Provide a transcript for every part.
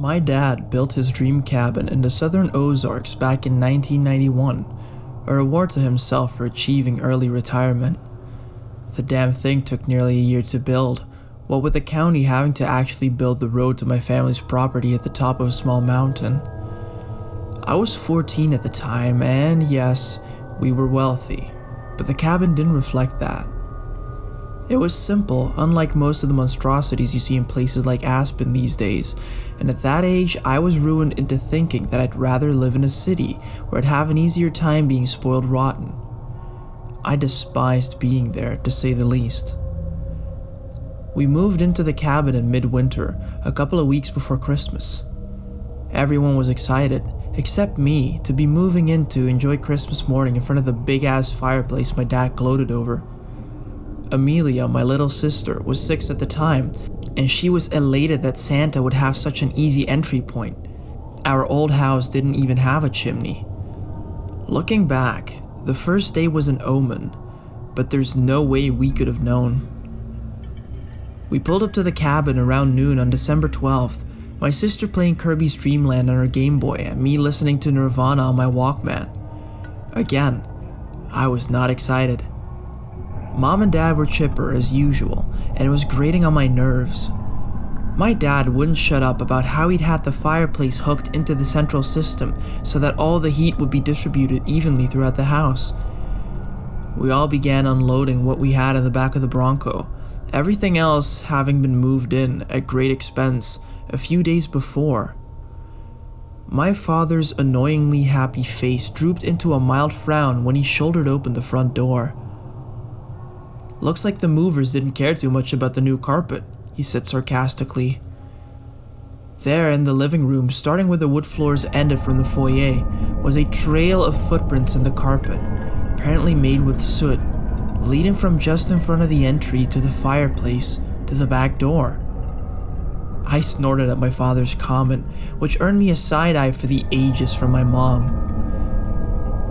My dad built his dream cabin in the southern Ozarks back in 1991, a reward to himself for achieving early retirement. The damn thing took nearly a year to build, what with the county having to actually build the road to my family's property at the top of a small mountain. I was 14 at the time, and yes, we were wealthy, but the cabin didn't reflect that. It was simple, unlike most of the monstrosities you see in places like Aspen these days, and at that age I was ruined into thinking that I'd rather live in a city where I'd have an easier time being spoiled rotten. I despised being there, to say the least. We moved into the cabin in midwinter, a couple of weeks before Christmas. Everyone was excited, except me, to be moving in to enjoy Christmas morning in front of the big-ass fireplace my dad gloated over. Amelia, my little sister, was 6 at the time, and she was elated that Santa would have such an easy entry point. Our old house didn't even have a chimney. Looking back, the first day was an omen, but there's no way we could have known. We pulled up to the cabin around noon on December 12th, my sister playing Kirby's Dream Land on her Game Boy and me listening to Nirvana on my Walkman. Again, I was not excited. Mom and Dad were chipper as usual, and it was grating on my nerves. My dad wouldn't shut up about how he'd had the fireplace hooked into the central system so that all the heat would be distributed evenly throughout the house. We all began unloading what we had in the back of the Bronco, everything else having been moved in at great expense a few days before. My father's annoyingly happy face drooped into a mild frown when he shouldered open the front door. "Looks like the movers didn't care too much about the new carpet," he said sarcastically. There in the living room, starting where the wood floors ended from the foyer, was a trail of footprints in the carpet, apparently made with soot, leading from just in front of the entry to the fireplace to the back door. I snorted at my father's comment, which earned me a side-eye for the ages from my mom.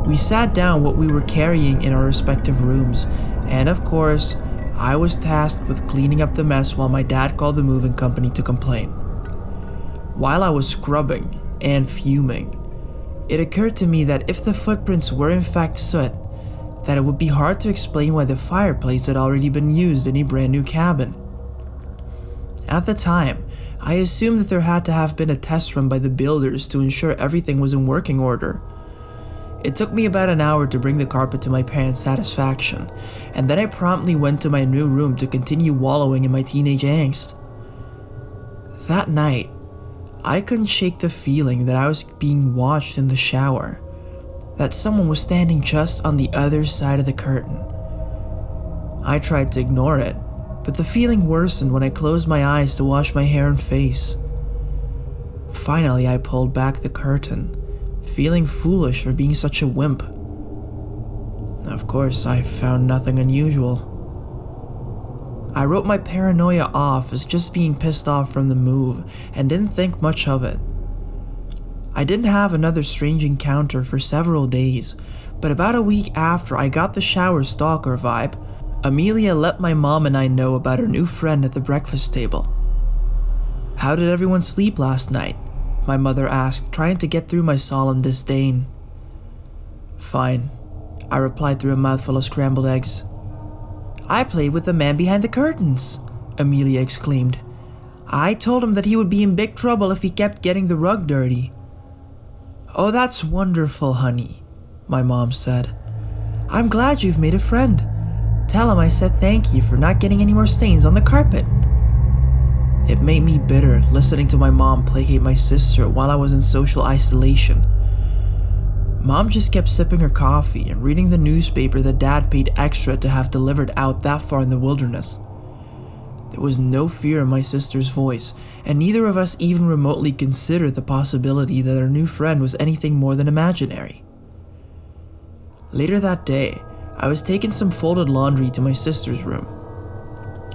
We sat down what we were carrying in our respective rooms, and of course, I was tasked with cleaning up the mess while my dad called the moving company to complain. While I was scrubbing and fuming, it occurred to me that if the footprints were in fact soot, that it would be hard to explain why the fireplace had already been used in a brand new cabin. At the time, I assumed that there had to have been a test run by the builders to ensure everything was in working order. It took me about an hour to bring the carpet to my parents' satisfaction, and then I promptly went to my new room to continue wallowing in my teenage angst. That night, I couldn't shake the feeling that I was being watched in the shower, that someone was standing just on the other side of the curtain. I tried to ignore it, but the feeling worsened when I closed my eyes to wash my hair and face. Finally, I pulled back the curtain, feeling foolish for being such a wimp. Of course, I found nothing unusual. I wrote my paranoia off as just being pissed off from the move and didn't think much of it. I didn't have another strange encounter for several days, but about a week after I got the shower stalker vibe, Amelia let my mom and I know about her new friend at the breakfast table. "How did everyone sleep last night?" my mother asked, trying to get through my solemn disdain. "Fine," I replied through a mouthful of scrambled eggs. "I played with the man behind the curtains," Amelia exclaimed. "I told him that he would be in big trouble if he kept getting the rug dirty." "Oh, that's wonderful, honey," my mom said. "I'm glad you've made a friend. Tell him I said thank you for not getting any more stains on the carpet." It made me bitter listening to my mom placate my sister while I was in social isolation. Mom just kept sipping her coffee and reading the newspaper that Dad paid extra to have delivered out that far in the wilderness. There was no fear in my sister's voice, and neither of us even remotely considered the possibility that our new friend was anything more than imaginary. Later that day, I was taking some folded laundry to my sister's room.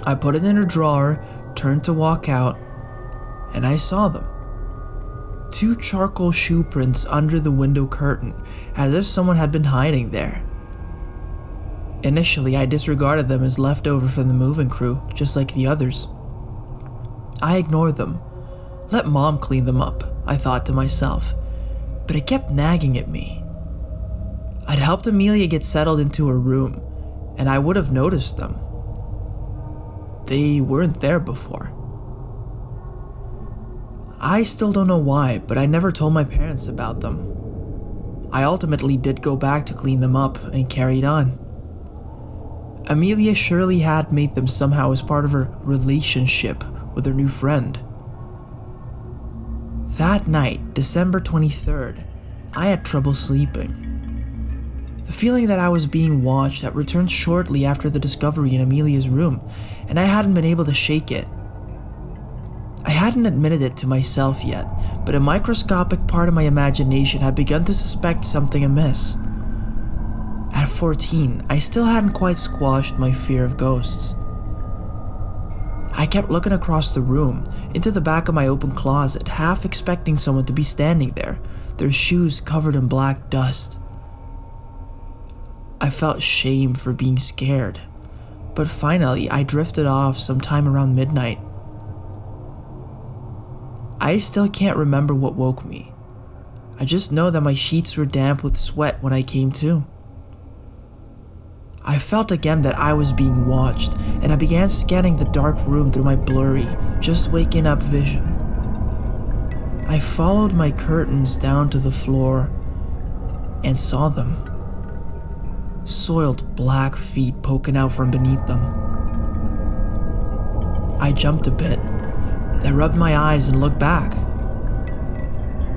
I put it in her drawer, turned to walk out, and I saw them. 2 charcoal shoe prints under the window curtain, as if someone had been hiding there. Initially, I disregarded them as leftover from the moving crew, just like the others. I ignored them, Let Mom clean them up, I thought to myself, but it kept nagging at me. I'd helped Amelia get settled into her room, and I would have noticed them. They weren't there before. I still don't know why, but I never told my parents about them. I ultimately did go back to clean them up and carried on. Amelia surely had made them somehow as part of her relationship with her new friend. That night, December 23rd, I had trouble sleeping. The feeling that I was being watched had returned shortly after the discovery in Amelia's room, and I hadn't been able to shake it. I hadn't admitted it to myself yet, but a microscopic part of my imagination had begun to suspect something amiss. At 14, I still hadn't quite squashed my fear of ghosts. I kept looking across the room, into the back of my open closet, half expecting someone to be standing there, their shoes covered in black dust. I felt shame for being scared, but finally I drifted off sometime around midnight. I still can't remember what woke me. I just know that my sheets were damp with sweat when I came to. I felt again that I was being watched, and I began scanning the dark room through my blurry, just waking up vision. I followed my curtains down to the floor and saw them. Soiled black feet poking out from beneath them. I jumped a bit. I rubbed my eyes and looked back.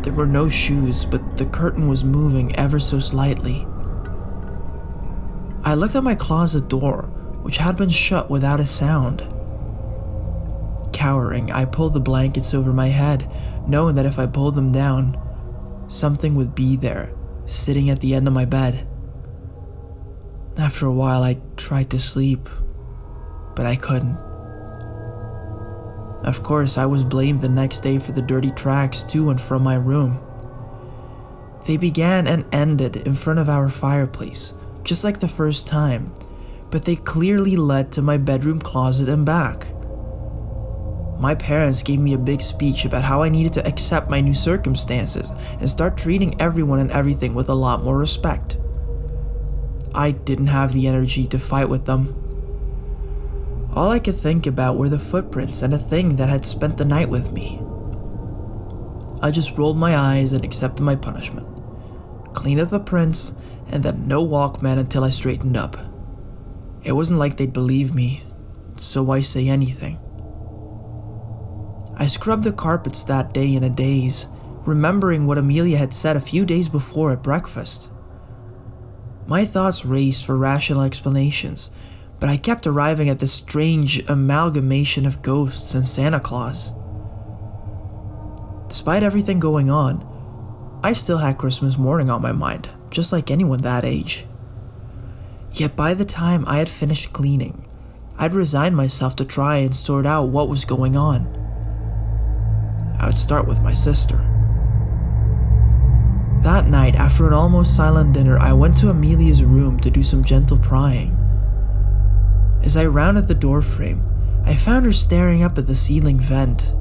There were no shoes, but the curtain was moving ever so slightly. I looked at my closet door, which had been shut without a sound. Cowering, I pulled the blankets over my head, knowing that if I pulled them down, something would be there, sitting at the end of my bed. After a while, I tried to sleep, but I couldn't. Of course, I was blamed the next day for the dirty tracks to and from my room. They began and ended in front of our fireplace, just like the first time, but they clearly led to my bedroom closet and back. My parents gave me a big speech about how I needed to accept my new circumstances and start treating everyone and everything with a lot more respect. I didn't have the energy to fight with them. All I could think about were the footprints and a thing that had spent the night with me. I just rolled my eyes and accepted my punishment. Clean up the prints, and then no Walkman until I straightened up. It wasn't like they'd believe me, so why say anything? I scrubbed the carpets that day in a daze, remembering what Amelia had said a few days before at breakfast. My thoughts raced for rational explanations, but I kept arriving at this strange amalgamation of ghosts and Santa Claus. Despite everything going on, I still had Christmas morning on my mind, just like anyone that age. Yet by the time I had finished cleaning, I'd resigned myself to try and sort out what was going on. I would start with my sister. That night, after an almost silent dinner, I went to Amelia's room to do some gentle prying. As I rounded the doorframe, I found her staring up at the ceiling vent.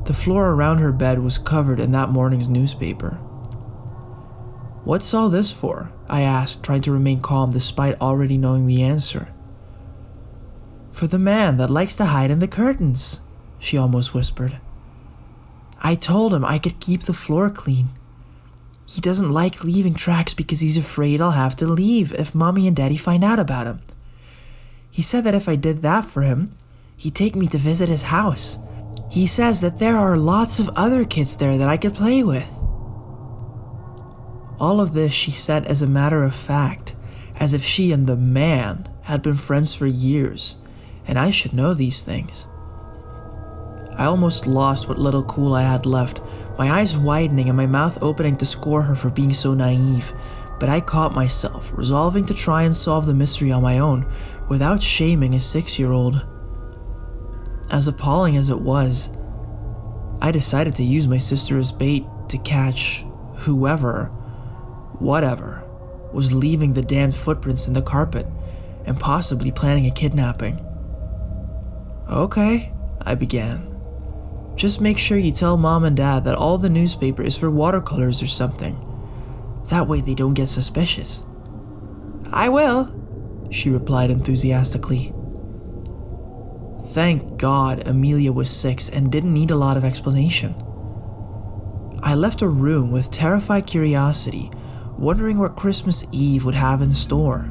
The floor around her bed was covered in that morning's newspaper. "What's all this for?" I asked, trying to remain calm despite already knowing the answer. "For the man that likes to hide in the curtains," she almost whispered. "I told him I could keep the floor clean. He doesn't like leaving tracks because he's afraid I'll have to leave if Mommy and Daddy find out about him. He said that if I did that for him, he'd take me to visit his house. He says that there are lots of other kids there that I could play with." All of this she said as a matter of fact, as if she and the man had been friends for years, and I should know these things. I almost lost what little cool I had left, my eyes widening and my mouth opening to score her for being so naive, but I caught myself, resolving to try and solve the mystery on my own, without shaming a 6-year-old. As appalling as it was, I decided to use my sister as bait to catch whoever, whatever, was leaving the damned footprints in the carpet and possibly planning a kidnapping. "Okay," I began. Just make sure you tell Mom and Dad that all the newspaper is for watercolors or something. That way they don't get suspicious." "I will," she replied enthusiastically. Thank God Amelia was 6 and didn't need a lot of explanation. I left her room with terrified curiosity, wondering what Christmas Eve would have in store.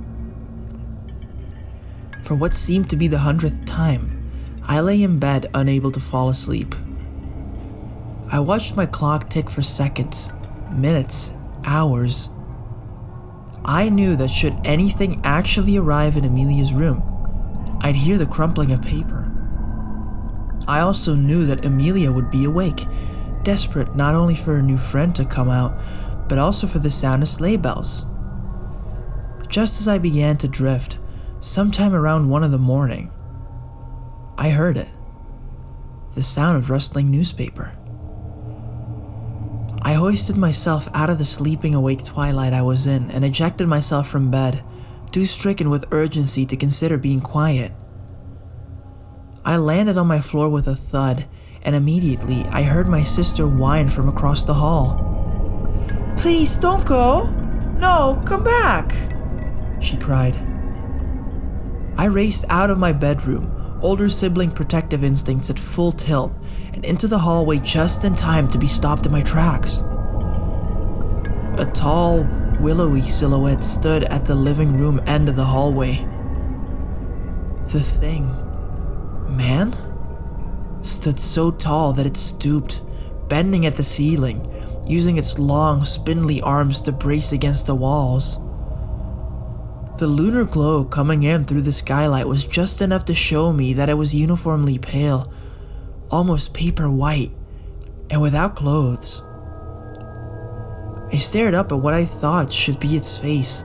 For what seemed to be the 100th time, I lay in bed unable to fall asleep. I watched my clock tick for seconds, minutes, hours. I knew that should anything actually arrive in Amelia's room, I'd hear the crumpling of paper. I also knew that Amelia would be awake, desperate not only for her new friend to come out, but also for the sound of sleigh bells. Just as I began to drift, sometime around 1 a.m, I heard it. The sound of rustling newspaper. I hoisted myself out of the sleeping awake twilight I was in and ejected myself from bed, too stricken with urgency to consider being quiet. I landed on my floor with a thud, and immediately I heard my sister whine from across the hall. "Please don't go! No, come back!" she cried. I raced out of my bedroom, older sibling protective instincts at full tilt, and into the hallway just in time to be stopped in my tracks. A tall, willowy silhouette stood at the living room end of the hallway. The thing, man, stood so tall that it stooped, bending at the ceiling, using its long, spindly arms to brace against the walls. The lunar glow coming in through the skylight was just enough to show me that it was uniformly pale, almost paper white, and without clothes. I stared up at what I thought should be its face,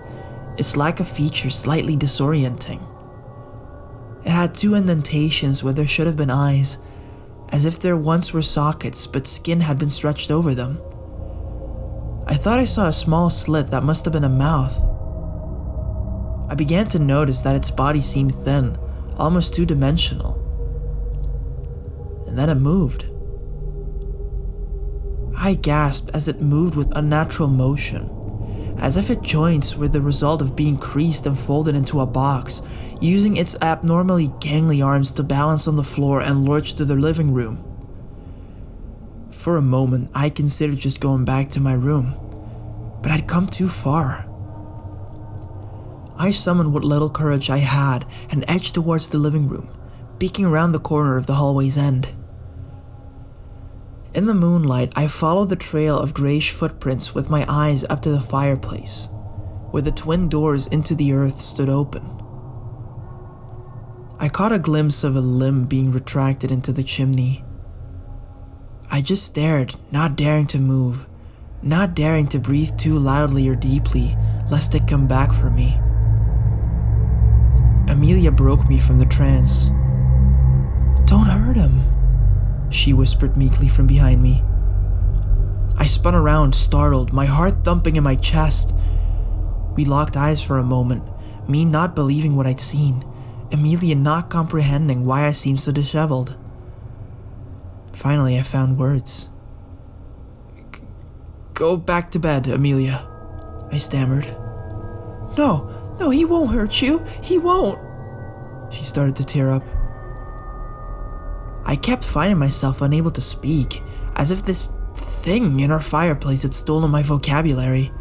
its lack of features slightly disorienting. It had 2 indentations where there should have been eyes, as if there once were sockets but skin had been stretched over them. I thought I saw a small slit that must have been a mouth. I began to notice that its body seemed thin, almost 2-dimensional. And then it moved. I gasped as it moved with unnatural motion, as if its joints were the result of being creased and folded into a box, using its abnormally gangly arms to balance on the floor and lurch to the living room. For a moment, I considered just going back to my room, but I'd come too far. I summoned what little courage I had and edged towards the living room, peeking around the corner of the hallway's end. In the moonlight, I followed the trail of grayish footprints with my eyes up to the fireplace, where the twin doors into the earth stood open. I caught a glimpse of a limb being retracted into the chimney. I just stared, not daring to move, not daring to breathe too loudly or deeply, lest it come back for me. Amelia broke me from the trance. "Don't hurt him," she whispered meekly from behind me. I spun around, startled, my heart thumping in my chest. We locked eyes for a moment, me not believing what I'd seen, Amelia not comprehending why I seemed so disheveled. Finally, I found words. "Go back to bed, Amelia," I stammered. No, he won't hurt you. He won't." She started to tear up. I kept finding myself unable to speak, as if this thing in our fireplace had stolen my vocabulary.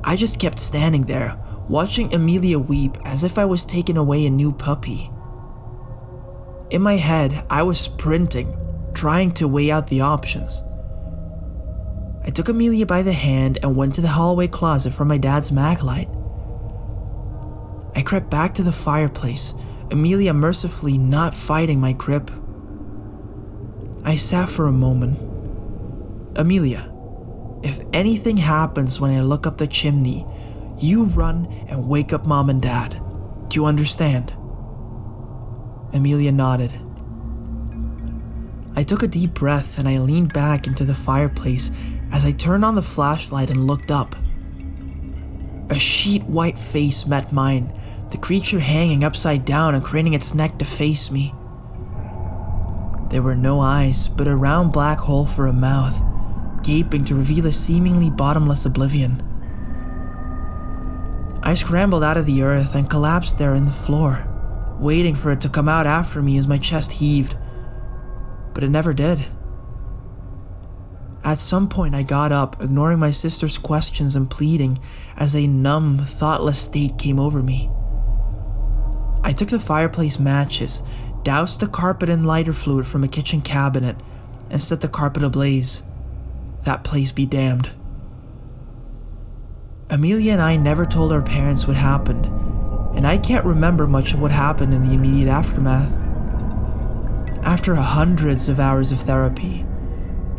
I just kept standing there, watching Amelia weep as if I was taking away a new puppy. In my head, I was sprinting, trying to weigh out the options. I took Amelia by the hand and went to the hallway closet for my dad's mag light. I crept back to the fireplace, Amelia mercifully not fighting my grip. I sat for a moment. "Amelia, if anything happens when I look up the chimney, you run and wake up Mom and Dad. Do you understand?" Amelia nodded. I took a deep breath and I leaned back into the fireplace as I turned on the flashlight and looked up. A sheet white face met mine, the creature hanging upside down and craning its neck to face me. There were no eyes, but a round black hole for a mouth, gaping to reveal a seemingly bottomless oblivion. I scrambled out of the earth and collapsed there in the floor, waiting for it to come out after me as my chest heaved, but it never did. At some point I got up, ignoring my sister's questions and pleading as a numb, thoughtless state came over me. I took the fireplace matches, doused the carpet in lighter fluid from a kitchen cabinet, and set the carpet ablaze. That place be damned. Amelia and I never told our parents what happened, and I can't remember much of what happened in the immediate aftermath. After hundreds of hours of therapy,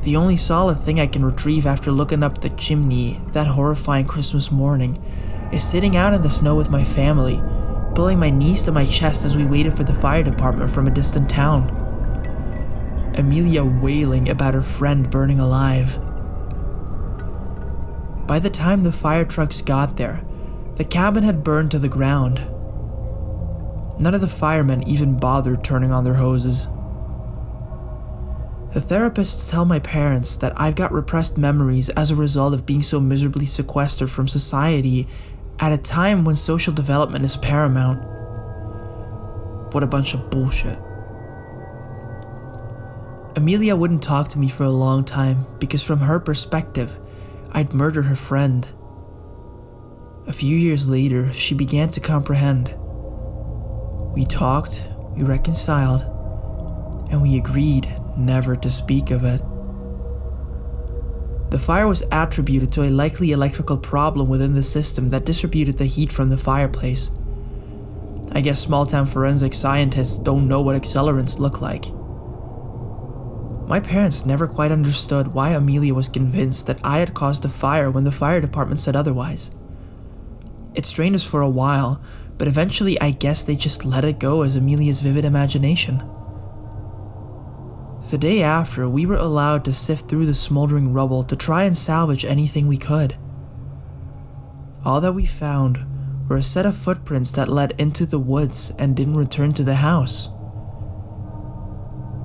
the only solid thing I can retrieve after looking up the chimney that horrifying Christmas morning is sitting out in the snow with my family, pulling my niece to my chest as we waited for the fire department from a distant town. Amelia wailing about her friend burning alive. By the time the fire trucks got there, the cabin had burned to the ground. None of the firemen even bothered turning on their hoses. The therapists tell my parents that I've got repressed memories as a result of being so miserably sequestered from society at a time when social development is paramount. What a bunch of bullshit. Amelia wouldn't talk to me for a long time because from her perspective, I'd murdered her friend. A few years later, she began to comprehend. We talked, we reconciled, and we agreed never to speak of it. The fire was attributed to a likely electrical problem within the system that distributed the heat from the fireplace. I guess small-town forensic scientists don't know what accelerants look like. My parents never quite understood why Amelia was convinced that I had caused the fire when the fire department said otherwise. It strained us for a while, but eventually I guess they just let it go as Amelia's vivid imagination. The day after, we were allowed to sift through the smoldering rubble to try and salvage anything we could. All that we found were a set of footprints that led into the woods and didn't return to the house.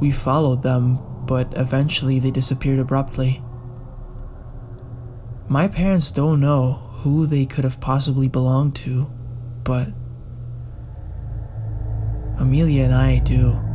We followed them, but eventually they disappeared abruptly. My parents don't know who they could have possibly belonged to, but Amelia and I do.